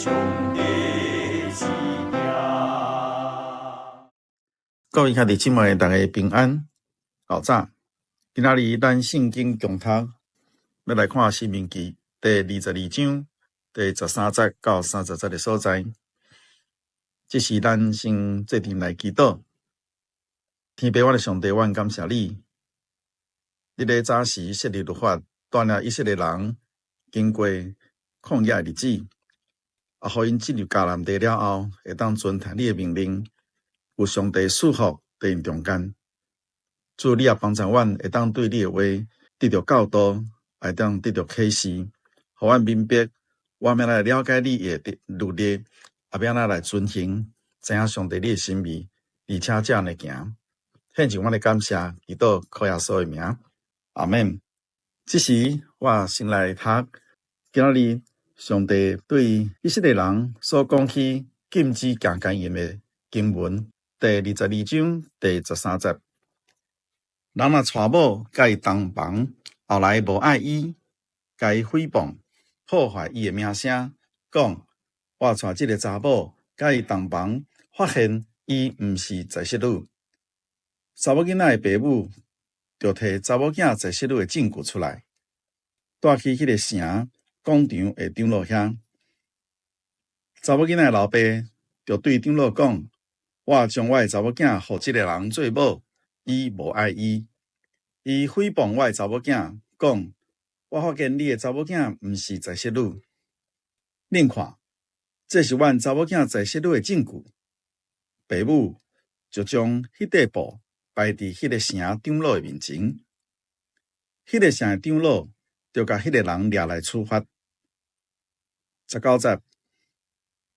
上帝之名。各位兄弟姊妹，大家平安。好早，今仔日咱圣经共读要来看《申命记》第22章第13节到30节的所在。这是咱先做阵来祈祷。天父，我的上帝，我感谢你。你咧早时设立律法，带领以色列人经过旷野的日子，互因进入迦南地了后，会当遵听你的命令，有上帝赐福在因中间。主，你也帮助阮会当对你的话得到教导，会当得到启示，予阮明白我要来了解你的律例，也要来遵行，知影上帝你的心意，而且这样来行。献上我的感谢，祈祷靠耶稣的名，阿们。这时我先来读今仔日上帝对以色列人所讲起禁止行奸淫的经文，第22章第13节。人若娶某甲伊同房，后来无爱伊，甲伊诽谤，破坏伊的名声，讲我娶这个查某甲伊同房，发现伊毋是在室女，查某囡仔的父母就摕查某囝在室女的证据出来，带去迄个城广场的长老遐。查某囡仔的老爸就对长老讲：我将我的查某囝互这个人做某，伊无爱伊。伊诽谤我的查某囝，讲我发现你的查某囝毋是在室女。恁看，这是阮查某囝在室女的证据。父母就将迄块布摆伫迄个城长老的面前，迄个城的长老就甲迄个人抓来处罚。19节，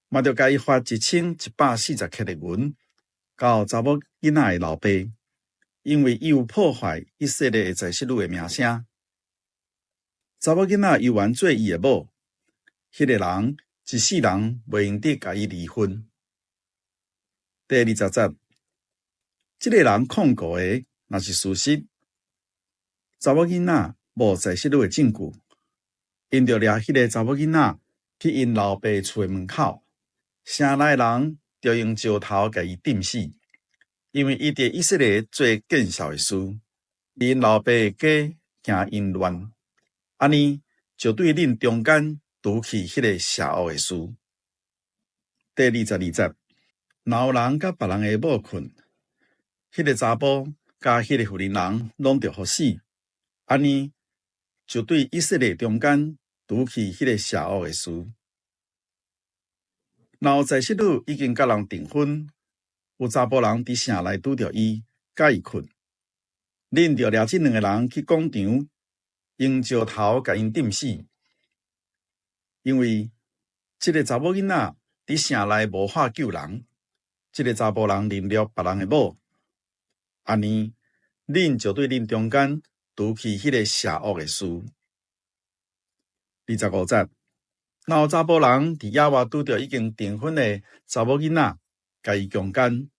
嘛就甲伊发1140克的银，到查某囡仔的老爸。因为伊有破坏以色列在室女的名声，查某囡仔犹原做伊的某，迄个人一世人袂用得甲伊离婚。第20节，这个人控告的若是事实，查某囡仔无在室女的证据，因就抓迄个查某囡仔去因老爸厝的门口，城内人就用石头甲伊钉死。因为伊伫以色列做见笑的事，因老爸的家行淫乱，安尼就对恁中间除去迄个邪恶的事。第22节，若有人甲别人的某困，迄个查甫甲迄个妇人人拢着互死，安尼就对以色列中间除去迄个邪恶的事。若有在室女已经甲人订婚，有查甫人伫城内拄着伊，甲伊困，恁就抓这两个人去广场，用石头甲因钉死。因为这个查某囡仔伫城内无法救人，这个查甫人凌辱别人的某，安尼恁就对恁中间除去迄个邪恶的事。25节，若有查甫人伫野外拄着已经订婚的查某囡仔，甲伊强奸，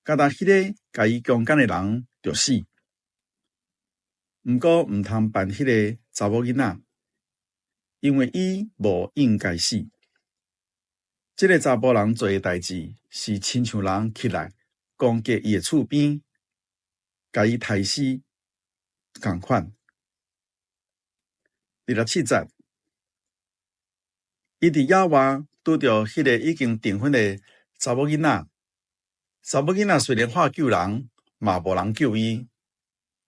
甲他迄个甲伊强奸的人就死。毋过毋通办迄个查某囡仔，因为伊无应该死。这个查甫人做的代志是亲像人起来攻击伊的厝边，甲伊杀死同款。27节，伊伫野外拄着迄个已经订婚的查某囡仔，查某囡仔虽然喊救人，嘛无人救伊。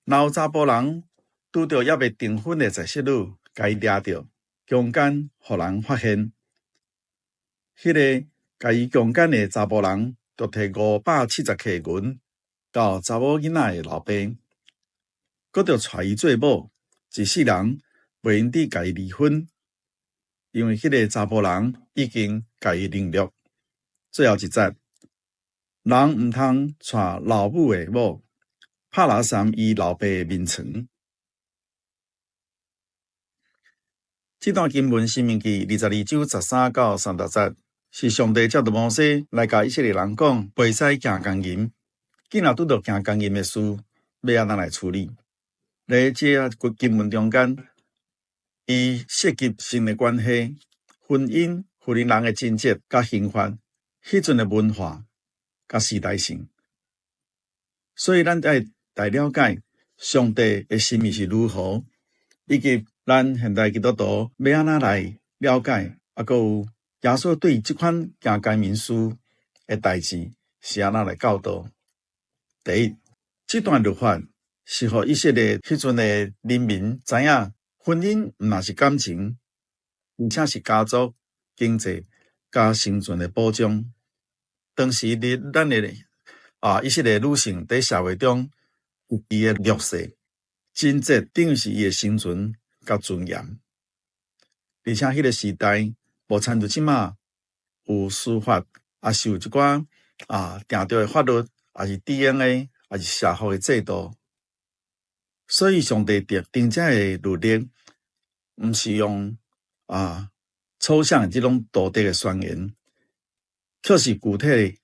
若有查甫人拄着还未订婚的在室女，甲伊抓着强奸，互人发现，迄个甲伊强奸的查甫人就摕570克银到查某囡仔的老爸，搁着娶伊做某，一世人袂用得甲伊离婚，因为迄个查甫人已经甲伊凌辱。最后一节，人毋通娶老母的某，拍拉三伊老爸的面床。这段经文申命记22章13到30节，是上帝接着摩西来甲以色列人讲，袂使行奸淫，既若拄到行奸淫的事，要安怎来处理？在这经文中间，伊涉及性的关系、婚姻、妇人人的贞洁甲刑罚，迄阵的文化甲时代性。所以咱要来了解上帝的心意是如何，以及咱现代基督徒要安怎来了解，还有耶稣对这款行诫命书的代志是安怎来教导。第一，这段律法是予以色列迄阵的人民知影，婚姻毋但是感情，而且是家族、经济甲生存的保障。当时咱的以色列女性在社会中有伊的弱势，贞洁等于是伊的生存甲尊严。而且迄个时代无参照即马有司法，也是有一寡定着的法律，也是 DNA， 也是社会的制度。所以上帝定这的律例，毋是用抽象的这种道德的宣言，却是具体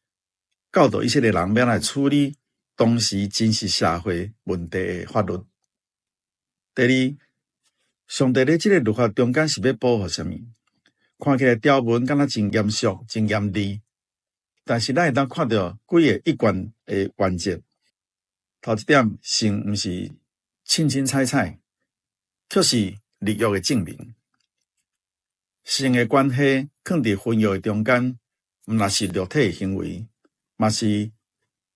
教导以色列人要来处理当时真实社会问题的法律。第二，上帝在这个律法中间是要保护什么？看起来条文敢若真严肃、真严厉，但是咱会当看到几个一贯的原则。头一点，性毋是凊彩彩，却是利欲的证明。性的关系放伫婚约的中间，毋但是肉体的行为，嘛是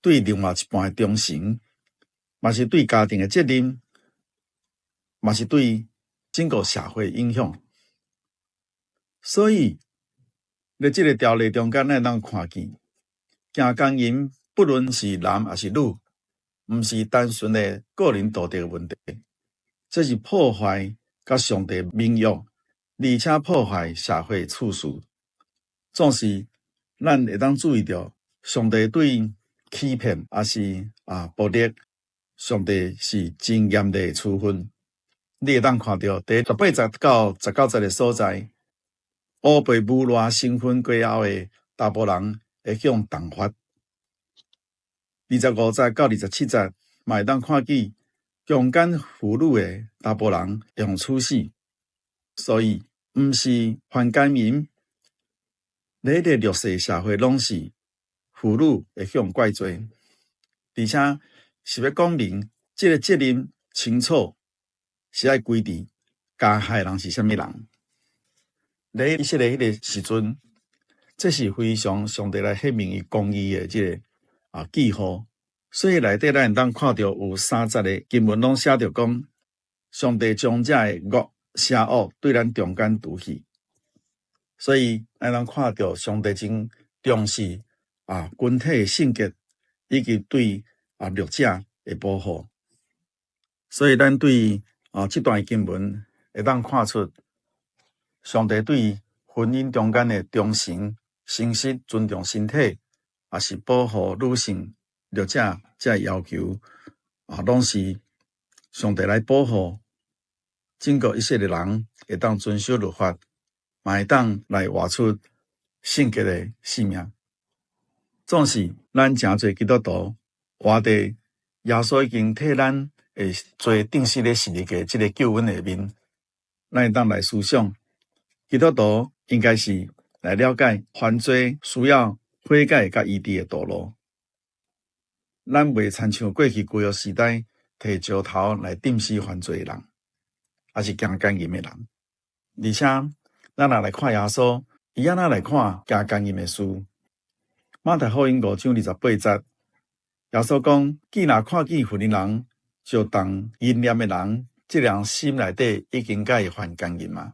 对另外一半的忠诚，嘛是对家庭的责任，嘛是对整个社会的影响。所以，在这个条例中间，咱能看见，行奸淫不论是男还是女，毋是单纯的个人道德的问题，这是破坏甲上帝名誉，而且破坏社会次序。总是咱会当注意到，上帝对欺骗也是暴力，上帝是真严厉的处分。你会当看到第18节到19节的所在，乌被侮辱身份过后的查甫人会向重罚。25节到27节，嘛会当看见强奸妇女的查甫人会用处死。所以，毋是犯奸淫，在个弱势社会拢是妇女会向怪罪，而且是要讲明这个责任清楚，是要规定加害人是啥物人。在以色列迄个时阵，这是非常上帝来显明伊公义的这个记号。所以内底咱会当看到有3节的经文拢写着讲，上帝将这个邪恶对咱中间除去。所以咱能看到上帝真重视群体的性格，以及对弱者的保护。所以咱对这段经文会当看出，上帝对婚姻中间的忠诚、诚实、尊重身体，也是保护女性、弱者这要求拢是上帝来保护整个以色列人会当遵守律法，嘛会当来活出圣洁的性命。总是咱诚侪基督徒活伫耶稣已经替咱的罪钉死咧十字架这个救恩下面，咱会当来思想，基督徒应该是来了解犯罪需要悔改甲医治的道路。咱袂参像过去旧约时代摕石头来钉死犯罪的人，也是行奸淫的人。而且咱若来看耶稣，伊安怎来看行奸淫的事？马太福音5章28节，耶稣讲：既若看见妇人就当淫念的人，这人心内底已经甲伊犯奸淫嘛。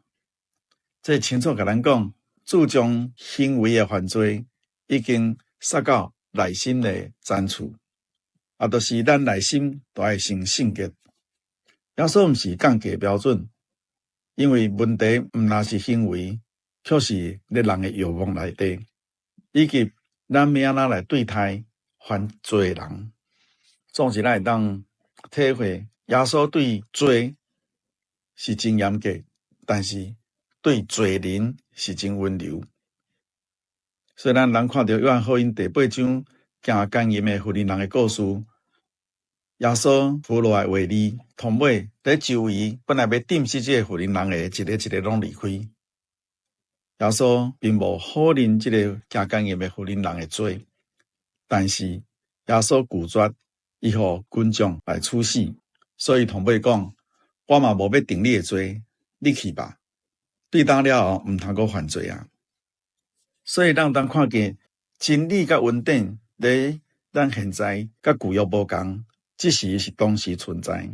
这清楚甲咱讲，注重行为的犯罪已经杀到内心的深处，就是咱内心都要先圣洁。耶稣毋是降低标准，因为问题毋但是行为，却是咧人的欲望内底，以及咱要安怎来对待犯罪的人。总是咱会当体会耶稣对罪是真严格，但是对罪人是真温柔。所以咱人看到约翰福音第8章行奸淫的妇人的故事，耶稣付落来话语，同尾在周围本来要钉死这个妇人的一个拢离开。耶稣并无否认这个加甘业的妇人人的罪，但是耶稣拒绝伊予群众来处死，所以同尾讲，我嘛无要定你的罪，你去吧。对当了后，毋通阁犯罪啊！所以咱当看见真理甲稳定，咧咱现在甲旧约无共，只是同时存在。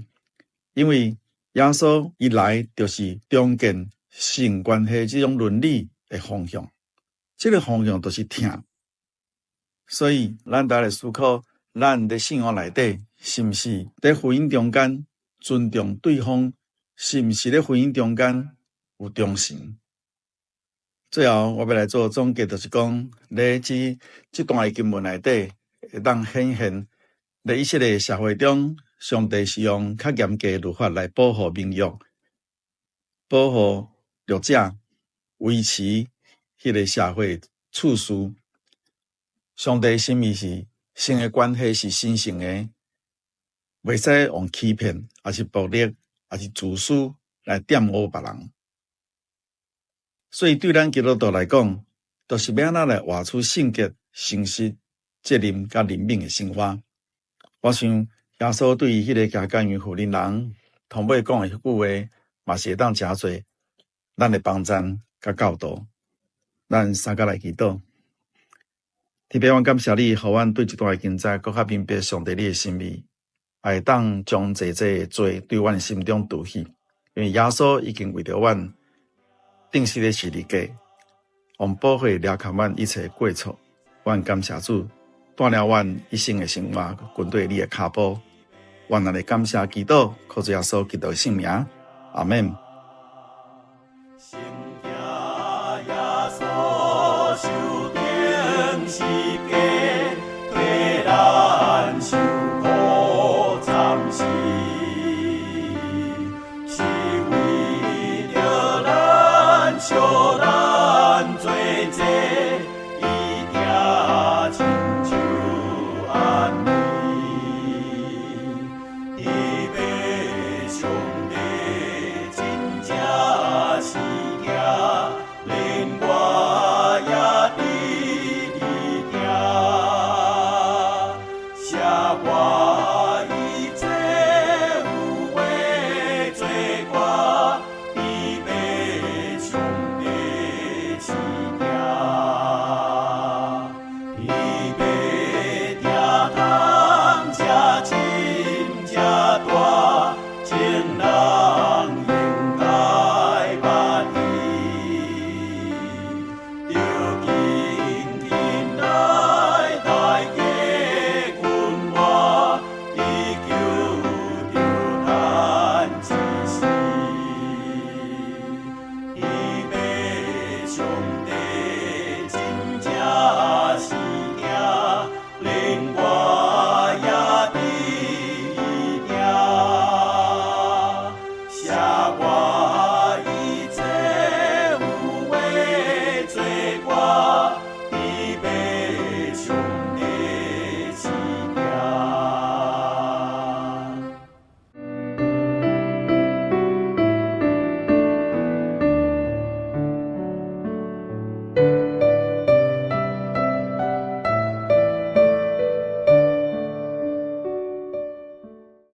因为耶稣一来就是重建性关系这种伦理的方向，这个方向就是听。所以咱大家思考，咱的信仰内底是毋是在婚姻中间尊重对方，是毋是在婚姻中间有忠诚？最后我要来做总结，就是讲，咧这段的经文内底，会当显现，咧以色列社会中，上帝是用较严格的律法来保护民约，保护弱者，维持迄个社会秩序。上帝心意是性的关系是神圣的，袂使用欺骗，还是暴力，还是自私来玷污别人。所以对咱基督徒来讲，就是要安怎来活出圣洁、诚实、责任甲灵敏的生活。我想耶稣对迄个加甘园妇人人同尾讲的迄句话，嘛是会当诚侪咱的帮赞甲教导。咱三个来祈祷。特别我感谢你，互阮对这段的经节更较明白上帝你的心意，会当将济的罪对阮心中除去，因为耶稣已经为着阮定死咧十字架，用宝血了砍阮一切过错。阮感谢主，带了阮一生的生活，跟对你的脚步。阮也来感谢祈祷，靠着耶稣基督的圣名，阿门。